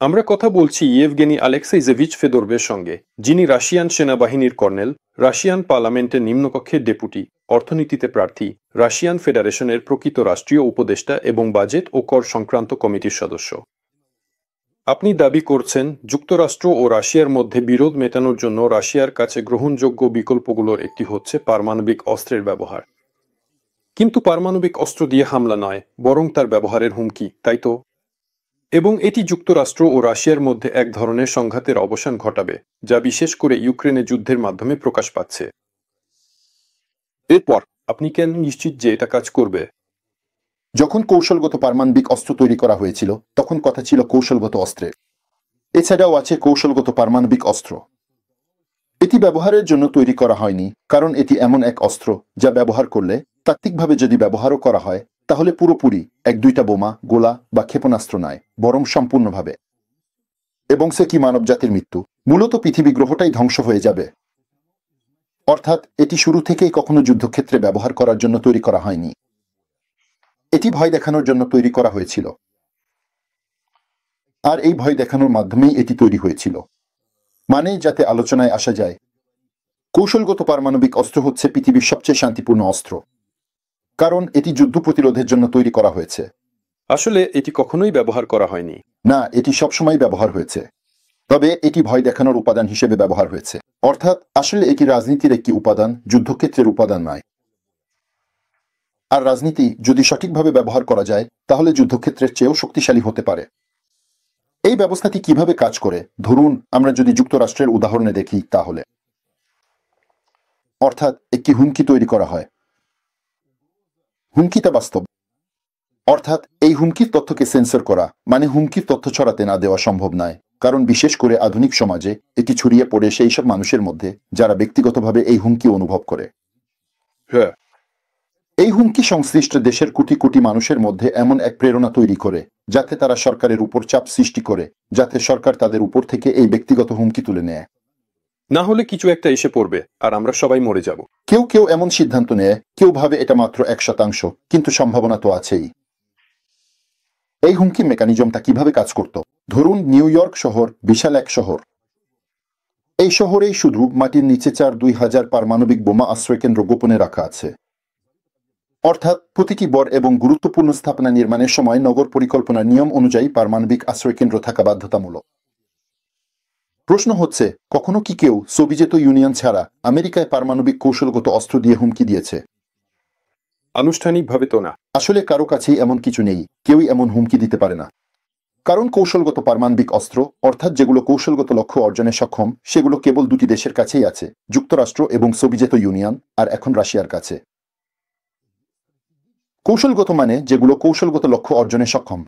আমরা কথা বলছি ইয়েভগেনি আলেক্সাইজেভিচ ফেদোরভের সঙ্গে, যিনি রাশিয়ান সেনাবাহিনীর কর্নেল, রাশিয়ান পার্লামেন্টের নিম্নকক্ষের ডেপুটি, অর্থনীতিতে প্রার্থী, রাশিয়ান ফেডারেশনের প্রকৃত রাষ্ট্রীয় উপদেষ্টা এবং বাজেট ও কর সংক্রান্ত কমিটির সদস্য। আপনি দাবি করছেন যুক্তরাষ্ট্র ও রাশিয়ার মধ্যে বিরোধ মেটানোর জন্য রাশিয়ার কাছে গ্রহণযোগ্য বিকল্পগুলোর একটি হচ্ছে পারমাণবিক অস্ত্রের ব্যবহার। কিন্তু পারমাণবিক অস্ত্র দিয়ে হামলা নয়, বরং তার ব্যবহারের হুমকি, তাই তো? এবং এটি যুক্তরাষ্ট্র ও রাশিয়ার মধ্যে এক ধরনের সংঘাতের অবসান ঘটাবে, যা বিশেষ করে ইউক্রেনে যুদ্ধের মাধ্যমে প্রকাশ পাচ্ছে। এরপর আপনি কেন নিশ্চিত যে এটা কাজ করবে? যখন কৌশলগত পারমাণবিক অস্ত্র তৈরি করা হয়েছিল তখন কথা ছিল কৌশলগত অস্ত্রের। এছাড়াও আছে কৌশলগত পারমাণবিক অস্ত্র। এটি ব্যবহারের জন্য তৈরি করা হয়নি, কারণ এটি এমন এক অস্ত্র যা ব্যবহার করলে, তাত্ত্বিকভাবে যদি ব্যবহারও করা হয়, তাহলে পুরোপুরি এক দুইটা বোমা, গোলা বা ক্ষেপণাস্ত্র নয়, বরং সম্পূর্ণভাবে। এবং সে কি মানবজাতির মৃত্যু, মূলত পৃথিবী গ্রহটাই ধ্বংস হয়ে যাবে। অর্থাৎ এটি শুরু থেকেই কখনো যুদ্ধক্ষেত্রে ব্যবহার করার জন্য তৈরি করা হয়নি। এটি ভয় দেখানোর জন্য তৈরি করা হয়েছিল, আর এই ভয় দেখানোর মাধ্যমেই এটি তৈরি হয়েছিল, মানে যাতে আলোচনায় আসা যায় কৌশলগত পারমাণবিক অস্ত্র হচ্ছে পৃথিবীর সবচেয়ে শান্তিপূর্ণ অস্ত্র, কারণ এটি যুদ্ধ প্রতিরোধের জন্য তৈরি করা হয়েছে। আসলে এটি কখনোই ব্যবহার করা হয়নি। না, এটি সবসময় ব্যবহার হয়েছে, তবে এটি ভয় দেখানোর উপাদান হিসেবে ব্যবহার হয়েছে। অর্থাৎ আসলে এটি রাজনীতির একটি উপাদান, যুদ্ধক্ষেত্রের উপাদান নয়। আর রাজনীতি যদি সঠিকভাবে ব্যবহার করা যায়, তাহলে যুদ্ধক্ষেত্রের চেয়েও শক্তিশালী হতে পারে। এই ব্যবস্থাটি কিভাবে কাজ করে, ধরুন আমরা যদি যুক্তরাষ্ট্রের উদাহরণে দেখি, তাহলে অর্থাৎ একটি হুমকি তৈরি করা হয়। হুমকিটা বাস্তব, অর্থাৎ এই হুমকির তথ্যকে সেন্সর করা, মানে হুমকির তথ্য ছড়াতে না দেওয়া সম্ভব নয়, কারণ বিশেষ করে আধুনিক সমাজে এটি ছড়িয়ে পড়ে সেই সব মানুষের মধ্যে যারা ব্যক্তিগতভাবে এই হুমকি অনুভব করে। হ্যাঁ, এই হুমকি সংশ্লিষ্ট দেশের কোটি কোটি মানুষের মধ্যে এমন এক প্রেরণা তৈরি করে, যাতে তারা সরকারের উপর চাপ সৃষ্টি করে, যাতে সরকার তাদের উপর থেকে এই ব্যক্তিগত হুমকি তুলে নেয়। না হলে কিছু একটা এসে পড়বে আর আমরা সবাই মরে যাব। কেউ কেউ এমন সিদ্ধান্ত নেয়, কেউ ভাবে এটা মাত্র 1%, কিন্তু সম্ভাবনা তো আছেই। এই হুমকি মেকানিজমটা কিভাবে কাজ করত? ধরুন নিউ ইয়র্ক শহর বিশাল এক শহর। এই শহরেই শুধু মাটির নিচে 4-2000 পারমাণবিক বোমা আশ্রয়কেন্দ্র গোপনে রাখা আছে। অর্থাৎ প্রতিটি বড় এবং গুরুত্বপূর্ণ স্থাপনা নির্মাণের সময় নগর পরিকল্পনার নিয়ম অনুযায়ী পারমাণবিক আশ্রয়কেন্দ্র থাকা বাধ্যতামূলক। প্রশ্ন হচ্ছে, কখনো কি কেউ সোভিয়েত ইউনিয়ন ছাড়া আমেরিকায় পারমাণবিক কৌশলগত অস্ত্র দিয়ে হুমকি দিয়েছে? আনুষ্ঠানিকভাবে তো না। আসলে কারো কাছেই এমন কিছু নেই, কেউই এমন হুমকি দিতে পারে না। কারণ কৌশলগত পারমাণবিক অস্ত্র, অর্থাৎ যেগুলো কৌশলগত লক্ষ্য অর্জনে সক্ষম, সেগুলো কেবল দুটি দেশের কাছেই আছে, যুক্তরাষ্ট্র এবং সোভিয়েত ইউনিয়ন, আর এখন রাশিয়ার কাছে। কৌশলগত মানে যেগুলো কৌশলগত লক্ষ্য অর্জনে সক্ষম।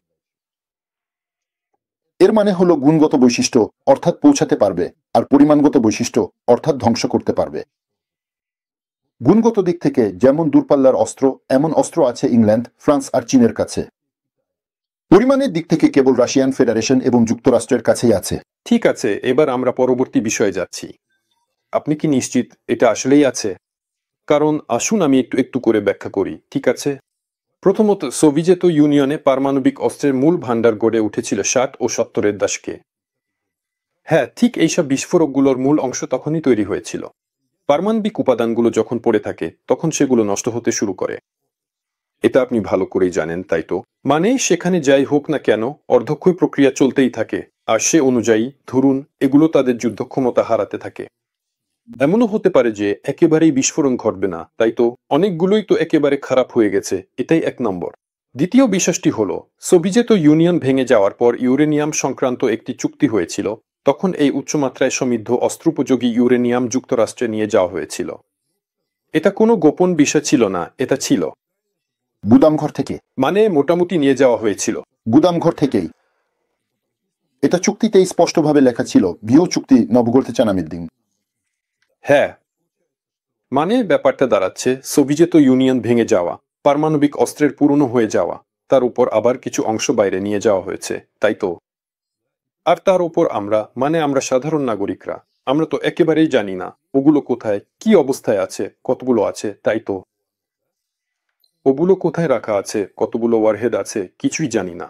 এর মানে হলো গুণগত বৈশিষ্ট্য, অর্থাৎ পৌঁছাতে পারবে, আর পরিমাণগত বৈশিষ্ট্য, অর্থাৎ ধ্বংস করতে পারবে। গুণগত দিক থেকে যেমন দূরপাল্লার অস্ত্র, এমন অস্ত্র আছে ইংল্যান্ড, ফ্রান্স আর চীনের কাছে। পরিমাণের দিক থেকে কেবল রাশিয়ান ফেডারেশন এবং যুক্তরাষ্ট্রের কাছেই আছে। ঠিক আছে, এবার আমরা পরবর্তী বিষয়ে যাচ্ছি। আপনি কি নিশ্চিত এটা আসলেই আছে? কারণ আসুন আমি একটু একটু করে ব্যাখ্যা করি, ঠিক আছে? প্রথমত, সোভিয়েত ইউনিয়নে পারমাণবিক অস্ত্রের মূল ভাণ্ডার গড়ে উঠেছিল 60 ও 70-এর দশকে। হ্যাঁ, ঠিক এইসব বিস্ফোরকগুলোর মূল অংশ তখনই তৈরি হয়েছিল। পারমাণবিক উপাদানগুলো যখন পড়ে থাকে তখন সেগুলো নষ্ট হতে শুরু করে। এটা আপনি ভালো করেই জানেন, তাই তো? মানে সেখানে যাই হোক না কেন, অর্ধক্ষয় প্রক্রিয়া চলতেই থাকে, আর সে অনুযায়ী ধরুন এগুলো তাদের যুদ্ধক্ষমতা হারাতে থাকে। এমনও হতে পারে যে একেবারেই বিস্ফোরণ ঘটবে না, তাই তো? অনেকগুলোই তো একেবারে খারাপ হয়ে গেছে, এটাই এক নম্বর। দ্বিতীয় বিষয়টি হলো, সোভিয়েত ইউনিয়ন ভেঙে যাওয়ার পর ইউরেনিয়াম সংক্রান্ত একটি চুক্তি হয়েছিল। তখন এই উচ্চমাত্রায় সমৃদ্ধ অস্ত্রোপযোগী ইউরেনিয়াম যুক্তরাষ্ট্রে নিয়ে যাওয়া হয়েছিল। এটা কোনো গোপন বিষয় ছিল না, এটা ছিল গুদামঘর থেকে। মানে মোটামুটি নিয়ে যাওয়া হয়েছিল গুদামঘর থেকেই। এটা চুক্তিতেই স্পষ্টভাবে লেখা ছিল, বিও চুক্তি নবগড়তে চানামিদ্দিন। হ্যাঁ, মানে ব্যাপারটা দাঁড়াচ্ছে সোভিয়েত ইউনিয়ন ভেঙে যাওয়া, পারমাণবিক অস্ত্রের পুরনো হয়ে যাওয়া, তার উপর আবার কিছু অংশ বাইরে নিয়ে যাওয়া হয়েছে, তাই তো? আর তার উপর আমরা, মানে আমরা সাধারণ নাগরিকরা, আমরা তো একেবারেই জানি না ওগুলো কোথায়, কি অবস্থায় আছে, কতগুলো আছে, তাই তো? ওগুলো কোথায় রাখা আছে, কতগুলো ওয়ারহেড আছে, কিছুই জানি না।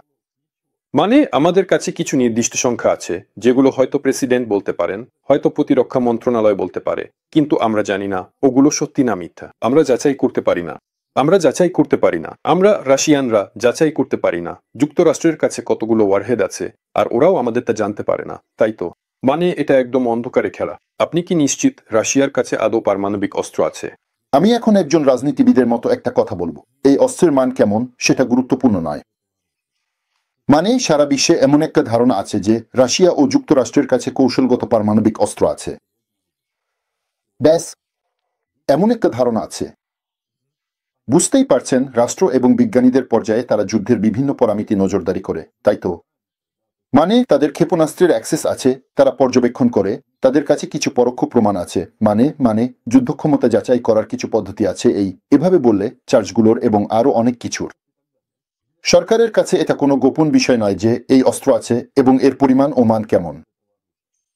মানে আমাদের কাছে কিছু নির্দিষ্ট সংখ্যা আছে যেগুলো হয়তো প্রেসিডেন্ট বলতে পারেন, হয়তো প্রতিরক্ষা মন্ত্রণালয় বলতে পারে, কিন্তু আমরা জানি না ওগুলো সত্যি না মিথ্যা। আমরা যাচাই করতে পারি না। আমরা রাশিয়ানরা যাচাই করতে পারি না যুক্তরাষ্ট্রের কাছে কতগুলো ওয়ারহেড আছে, আর ওরাও আমাদের তা জানতে পারে না, তাই তো? মানে এটা একদম অন্ধকারে খেলা। আপনি কি নিশ্চিত রাশিয়ার কাছে আদৌ পারমাণবিক অস্ত্র আছে? আমি এখন একজন রাজনীতিবিদের মতো একটা কথা বলবো, এই অস্ত্রের মান কেমন সেটা গুরুত্বপূর্ণ নয়। মানে সারা বিশ্বে এমন একটা ধারণা আছে যে রাশিয়া ও যুক্তরাষ্ট্রের কাছে কৌশলগত পারমাণবিক অস্ত্র আছে। ব্যাস, এমন একটা ধারণা আছে। বুঝতেই পারছেন, রাষ্ট্র এবং বিজ্ঞানীদের পর্যায়ে তারা যুদ্ধের বিভিন্ন পরামিতি নজরদারি করে, তাই তো? মানে তাদের ক্ষেপণাস্ত্রের অ্যাক্সেস আছে, তারা পর্যবেক্ষণ করে, তাদের কাছে কিছু পরোক্ষ প্রমাণ আছে, মানে যুদ্ধক্ষমতা যাচাই করার কিছু পদ্ধতি আছে, এভাবে বললে চার্জগুলোর এবং আরও অনেক কিছুর। সরকারের কাছে এটা কোনো গোপন বিষয় নয় যে এই অস্ত্র আছে এবং এর পরিমাণ ও মান কেমন।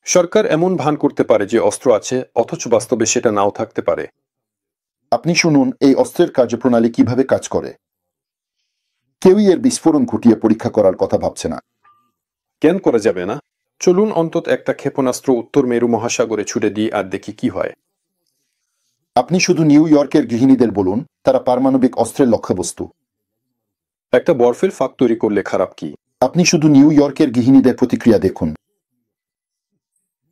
সরকার এমন ভান করতে পারে যে অস্ত্র আছে, অথচ বাস্তবে সেটা নাও থাকতে পারে। আপনি শুনুন এই অস্ত্রের কার্যপ্রণালী কিভাবে কাজ করে। কেউই এর বিস্ফোরণ ঘটিয়ে পরীক্ষা করার কথা ভাবছে না। কেন করা যাবে না? চলুন অন্তত একটা ক্ষেপণাস্ত্র উত্তর মেরু মহাসাগরে ছুড়ে দিই আর দেখি কি হয়। আপনি শুধু নিউ ইয়র্কের গৃহিণীদের বলুন, তারা পারমাণবিক অস্ত্রের লক্ষ্যবস্তু। একটা বরফের ফাঁক তৈরি করলে খারাপ কি? আপনি শুধু নিউ ইয়র্কের গৃহিণীদের প্রতিক্রিয়া দেখুন।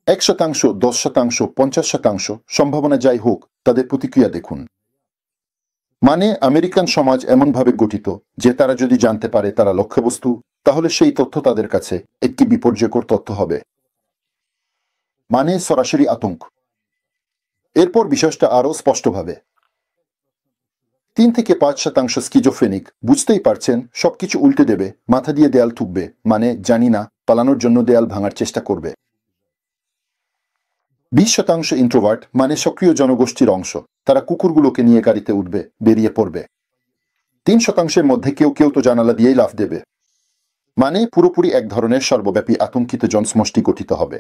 1%, 10%, 50%, সম্ভাবনা যাই হোক, তাদের প্রতিক্রিয়া দেখুন। মানে আমেরিকান সমাজ এমনভাবে গঠিত যে তারা যদি জানতে পারে তারা লক্ষ্যবস্তু, তাহলে সেই তথ্য তাদের কাছে একটি বিপর্যয়কর তথ্য হবে। মানে সরাসরি আতঙ্ক। এরপর বিষয়টা আরও স্পষ্টভাবে 3 থেকে 5% স্কিজোফ্রেনিক, বুঝতেই পারছেন, সবকিছু উল্টে দেবে, মাথা দিয়ে দেয়াল ঠুকবে, মানে জানি না, পালানোর জন্য দেয়াল ভাঙার চেষ্টা করবে। 20% ইন্ট্রোভার্ট, মানে সক্রিয় জনগোষ্ঠীর অংশ, তারা কুকুরগুলোকে নিয়ে গাড়িতে উঠবে, বেরিয়ে পড়বে। 3%-এর মধ্যে কেউ কেউ তো জানালা দিয়েই লাফ দেবে। মানে পুরোপুরি এক ধরনের সর্বব্যাপী আতঙ্কিত জনসমষ্টি গঠিত হবে।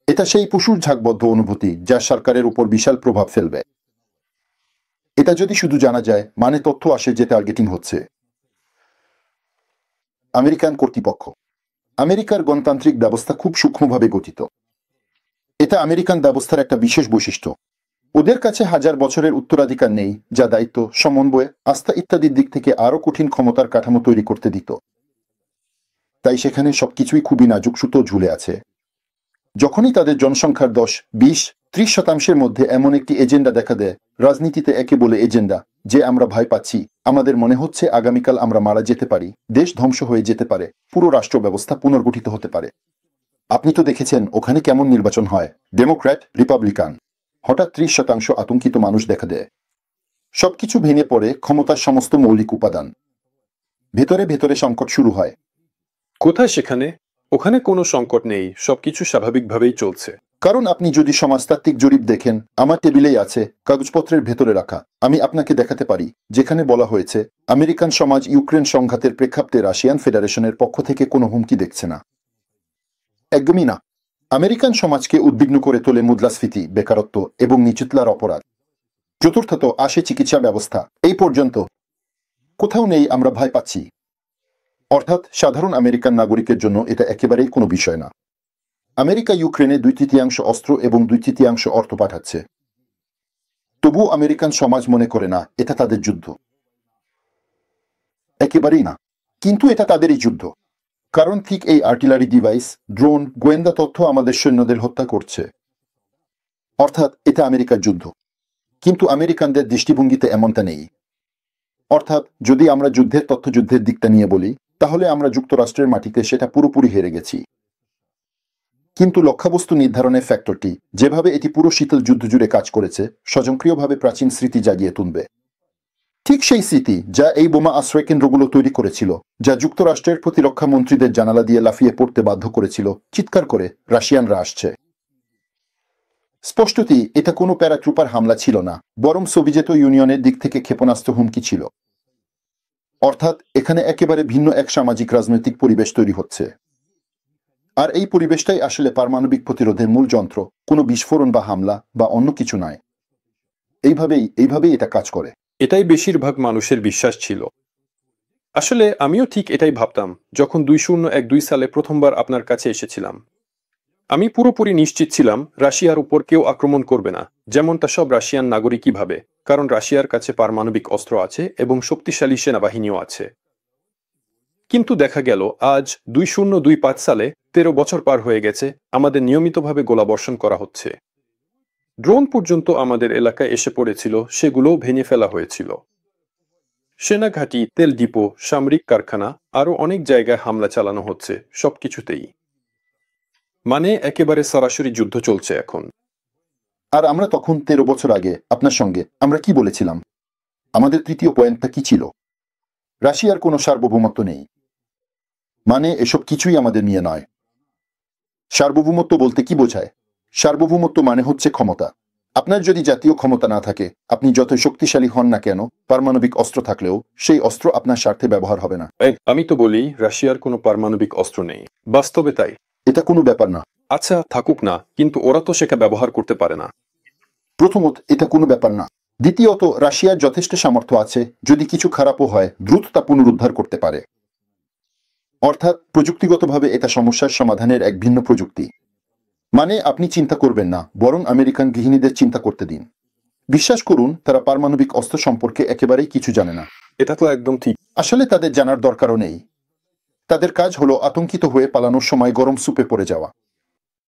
এটা সেই পশুর ঝাঁকবদ্ধ অনুভূতি যা সরকারের উপর বিশাল প্রভাব ফেলবে। এটা যদি শুধু জানা যায়, মানে তথ্য আসে যে টার্গেটিং হচ্ছে। আমেরিকান কর্তৃপক্ষ, আমেরিকার গণতান্ত্রিক ব্যবস্থা খুব সূক্ষ্মভাবে গঠিত। এটা আমেরিকান ব্যবস্থার একটা বিশেষ বৈশিষ্ট্য। ওদের কাছে হাজার বছরের উত্তরাধিকার নেই, যা দায়িত্ব, সমন্বয়, আস্থা ইত্যাদির দিক থেকে আরও কঠিন ক্ষমতার কাঠামো তৈরি করতে দিত। তাই সেখানে সবকিছুই খুবই নাজুক সুতো ঝুলে আছে। যখনই তাদের জনসংখ্যার 10, 20, 30% মধ্যে এমন একটি এজেন্ডা দেখা দেয়, রাজনীতিতে একে বলে এজেন্ডা, যে আমরা ভয় পাচ্ছি, আমাদের মনে হচ্ছে আগামীকাল আমরা মারা যেতে পারি, দেশ ধ্বংস হয়ে যেতে পারে, পুরো রাষ্ট্র ব্যবস্থা পুনর্গঠিত হতে পারে। আপনি তো দেখেছেন ওখানে কেমন নির্বাচন হয়, ডেমোক্র্যাট, রিপাবলিকান। হঠাৎ 30% আতঙ্কিত মানুষ দেখা দেয়। সবকিছু ভেঙে পড়ে, ক্ষমতার সমস্ত মৌলিক উপাদান। ভেতরে ভেতরে সংকট শুরু হয়। কোথায় সেখানে? ওখানে কোনো সংকট নেই, সবকিছু স্বাভাবিকভাবেই চলছে। কারণ আপনি যদি সমাজতাত্ত্বিক জরিপ দেখেন, আমার টেবিলেই আছে, কাগজপত্রের ভেতরে রাখা, আমি আপনাকে দেখাতে পারি, যেখানে বলা হয়েছে আমেরিকান সমাজ ইউক্রেন সংঘাতের প্রেক্ষাপটে রাশিয়ান ফেডারেশনের পক্ষ থেকে কোনো হুমকি দেখছে না। একদমই না। আমেরিকান সমাজকে উদ্বিগ্ন করে তোলে মুদ্রাস্ফীতি, বেকারত্ব এবং নিচুতলার অপরাধ। চতুর্থত আসে চিকিৎসা ব্যবস্থা। এই পর্যন্ত কোথাও নেই আমরা ভয় পাচ্ছি। অর্থাৎ সাধারণ আমেরিকান নাগরিকের জন্য এটা একেবারেই কোনো বিষয় না। আমেরিকা ইউক্রেনে 2/3 অস্ত্র এবং 2/3 অর্থ পাঠাচ্ছে। তবুও আমেরিকান সমাজ মনে করে না এটা তাদের যুদ্ধ। একেবারেই না। কিন্তু এটা তাদেরই যুদ্ধ। কারণ ঠিক এই আর্টিলারি ডিভাইস, ড্রোন, গোয়েন্দা তথ্য আমাদের সৈন্যদের হত্যা করছে। অর্থাৎ এটা আমেরিকার যুদ্ধ। কিন্তু আমেরিকানদের দৃষ্টিভঙ্গিতে এমনটা নেই। অর্থাৎ যদি আমরা যুদ্ধের তথ্যযুদ্ধের দিকটা নিয়ে বলি, তাহলে আমরা যুক্তরাষ্ট্রের মাটিতে সেটা পুরোপুরি হেরে গেছি। কিন্তু লক্ষ্যবস্তু নির্ধারণের ফ্যাক্টরটি, যেভাবে এটি পুরো শীতল যুদ্ধ জুড়ে কাজ করেছে, স্বয়ংক্রিয়ভাবে প্রাচীন স্মৃতি জাগিয়ে তুলবে। ঠিক সেই স্মৃতি যা এই বোমা আশ্রয় কেন্দ্রগুলো তৈরি করেছিল, যা যুক্তরাষ্ট্রের প্রতিরক্ষা মন্ত্রীদের জানালা দিয়ে লাফিয়ে পড়তে বাধ্য করেছিল, চিৎকার করে রাশিয়ানরা আসছে। স্পষ্টতই এটা কোনো প্যারাট্রুপার হামলা ছিল না, বরং সোভিয়েত ইউনিয়নের দিক থেকে ক্ষেপণাস্ত্র হুমকি ছিল। অর্থাৎ এখানে একেবারে ভিন্ন এক সামাজিক রাজনৈতিক পরিবেশ তৈরি হচ্ছে। আর এই পরিবেশটাই আসলে পারমাণবিক প্রতিরোধের মূল যন্ত্র, কোনো বিস্ফোরণ বা হামলা বা অন্য কিছু নয়। এইভাবেই এটা কাজ করে। এটাই বেশিরভাগ মানুষের বিশ্বাস ছিল। আসলে আমিও ঠিক এটাই ভাবতাম যখন 2012 সালে প্রথমবার আপনার কাছে এসেছিলাম। আমি পুরোপুরি নিশ্চিত ছিলাম রাশিয়ার উপর কেউ আক্রমণ করবে না, যেমনটা সব রাশিয়ান নাগরিকই ভাবে, কারণ রাশিয়ার কাছে পারমাণবিক অস্ত্র আছে এবং শক্তিশালী সেনাবাহিনীও আছে। কিন্তু দেখা গেল আজ 2025 সালে 13 বছর পার হয়ে গেছে, আমাদের নিয়মিতভাবে গোলাবর্ষণ করা হচ্ছে। ড্রোন পর্যন্ত আমাদের এলাকায় এসে পড়েছিল, সেগুলোও ভেঙে ফেলা হয়েছিল। সেনাঘাঁটি, তেল ডিপো, সামরিক কারখানা, আরও অনেক জায়গায় হামলা চালানো হচ্ছে, সবকিছুতেই। মানে একেবারে সরাসরি যুদ্ধ চলছে এখন। আর আমরা তখন 13 বছর আগে আপনার সঙ্গে আমরা কি বলেছিলাম? আমাদের তৃতীয় পয়েন্টটা কি ছিল? রাশিয়ার কোনো সার্বভৌমত্ব নেই। মানে এসব কিছুই আমাদের নিয়ে নয়। সার্বভৌমত্ব বলতে কি বোঝায়? সার্বভৌমত্ব মানে হচ্ছে ক্ষমতা। আপনার যদি জাতীয় ক্ষমতা না থাকে, আপনি যতই শক্তিশালী হন না কেন, পারমাণবিক অস্ত্র থাকলেও সেই অস্ত্র আপনার স্বার্থে ব্যবহার হবে না। আমি তো বলি রাশিয়ার কোনো পারমাণবিক অস্ত্র নেই, বাস্তবে তাই। এটা কোনো ব্যাপার না। আচ্ছা থাকুক না, কিন্তু ওরা তো সেটা ব্যবহার করতে পারে না। প্রথমত, এটা কোনো ব্যাপার না। দ্বিতীয়ত, রাশিয়ার যথেষ্ট সামর্থ্য আছে, যদি কিছু খারাপও হয় দ্রুত তা পুনরুদ্ধার করতে পারে। অর্থাৎ প্রযুক্তিগতভাবে এটা সমস্যার সমাধানের এক ভিন্ন প্রযুক্তি। মানে আপনি চিন্তা করবেন না, বরং আমেরিকান গৃহিণীদের চিন্তা করতে দিন। বিশ্বাস করুন, তারা পারমাণবিক অস্ত্র সম্পর্কে একেবারেই কিছু জানে না। এটা তো একদম ঠিক। আসলে তাদের জানার দরকারও নেই। তাদের কাজ হলো আতঙ্কিত হয়ে পালানোর সময় গরম সুপে পড়ে যাওয়া।